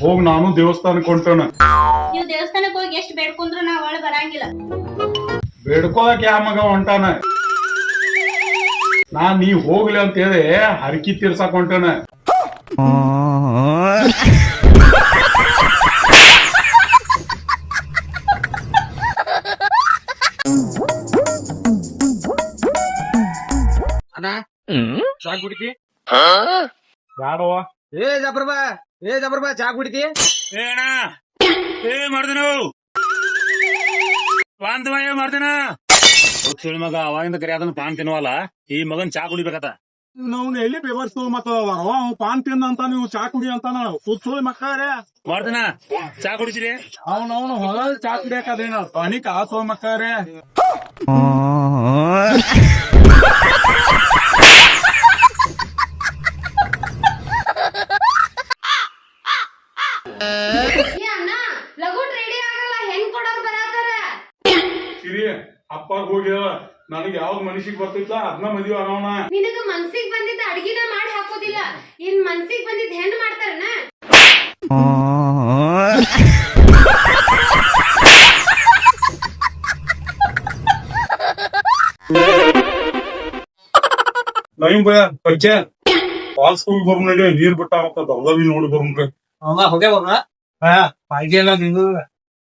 ಹೋಗ್ ನಾನು ದೇವಸ್ಥಾನಕ್ಕೆ ಹೊಂಟೋಣ. ನೀವ್ ದೇವಸ್ಥಾನಕ್ ಹೋಗಿ ಎಷ್ಟ್ ಬೇಡ್ಕೊಂಡ್ರು ನಾ ಒಳ ಬರಂಗಿಲ್ಲ. ಬೇಡ್ಕೊಳಕ್ ಯಾ ಮಗ ಹೊಂಟಾನ? ನೀ ಹೋಗ್ಲಿ ಅಂತ ಹೇಳಿ ಹರಕಿ ತೀರ್ಸಾಕ್ ಹೊಂಟಾನ. ಅಣ್ಣ ಚಾ ಕುಡಿತಿ? ಬ್ಯಾಡವ. ಏ ಜಬರ್ಬಾ ಚಾ ಕುಡಿತಿ? ಏನ ಏ ಮಾಡ್ದನು ಪಾನ್ತವ ಮಾಡ್ತೇನ ಮಗ ಅವಾಗಿಂದ ಕರಿ ಅದನ್ನ ಪಾನ್ ತಿನ್ನುವಲ್ಲ ಈ ಮಗನ್ ಚಾ ಕುಡಿಬೇಕತ್ತ. ನಾವು ಎಲ್ಲಿ ಬೆವರ್ಸ್ತು ಮತ್ತ ಪಾನ್ ತಿಂದ ಅಂತ ನೀವು ಚಾ ಕುಡಿ ಅಂತಾನ ಸುಳಿ ಮಕ್ಕಳೇ ಮಾಡ್ತೇನ ಚಾ ಕುಡಿತೀರಿ? ಅವನವನು ಹೊಲ ಚಾ ಕುಡಿಯಕದೇನ ಪಾನಿ ಕಾಸೋ ಮಕ್ಕಳೇ. ಸಿರಿ ಅಪ್ಪ ಹೋಗ್ಯಾವ. ನನಗೆ ಯಾವ್ದ್ ಮನಸ್ಸಿಗೆ ಬರ್ತಿತ್ತ ಅದನ್ನ ಮದ್ವಿ ಆಗೋಣ. ನಿನಗ ಮನ್ಸಿಗ್ ಬಂದಿದ್ದ ಅಡ್ಗಿನ ಮಾಡಿ ಹಾಕೋದಿಲ್ಲ, ಇನ್ ಮನ್ಸಿಗ್ ಬಂದಿದ್ ಹೆಣ್ಣು ಮಾಡ್ತಾರನ? ನವೀನ್ ಭಯ ಪಂಚೆ ಫಾಲ್ಸ್ ಹೋಗಿ ಬರ್ ನಡಿ, ನೀರ್ ಬಿಟ್ಟ ದೌಲವಿ ನೋಡಿ ಬರ್ರಿ.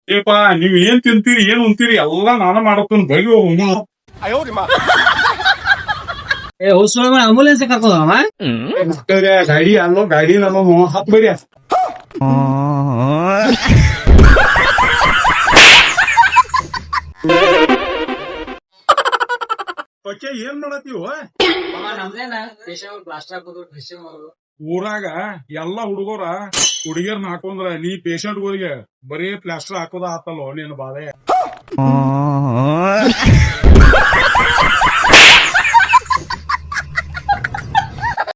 ಏಪಾ ನೀವ್ ಏನ್ ತಿಂತೀರಿ ಏನ್ ಉಂತೀರಿ ಎಲ್ಲಾ ನಾನು ಮಾಡತ್ತೇನೆ. ಬೆಳಿಗ್ಗೆ ಹೋಗಿ ಆಂಬುಲೆನ್ಸ್ ಕರ್ಕೋದ ಗಾಡಿ ಅನ್ನೋ ಗಾಡಿ ಅನ್ನೋ ಹತ್ ಬರಿ. ಪಚ್ಚೆ ಏನ್ ಮಾಡತ್ತೀವ? ಊರಾಗ ಎಲ್ಲಾ ಹುಡುಗರ ಹುಡುಗಿಯರ್ನ ಹಾಕೊಂಡ್ರ ನೀ ಪೇಷಂಟ್ಗಳಿಗೆ ಬರೀ ಪ್ಲಾಸ್ಟರ್ ಹಾಕೋದ ಆತಲ್ಲೋ ನೀನ್ ಬಾಧೆ.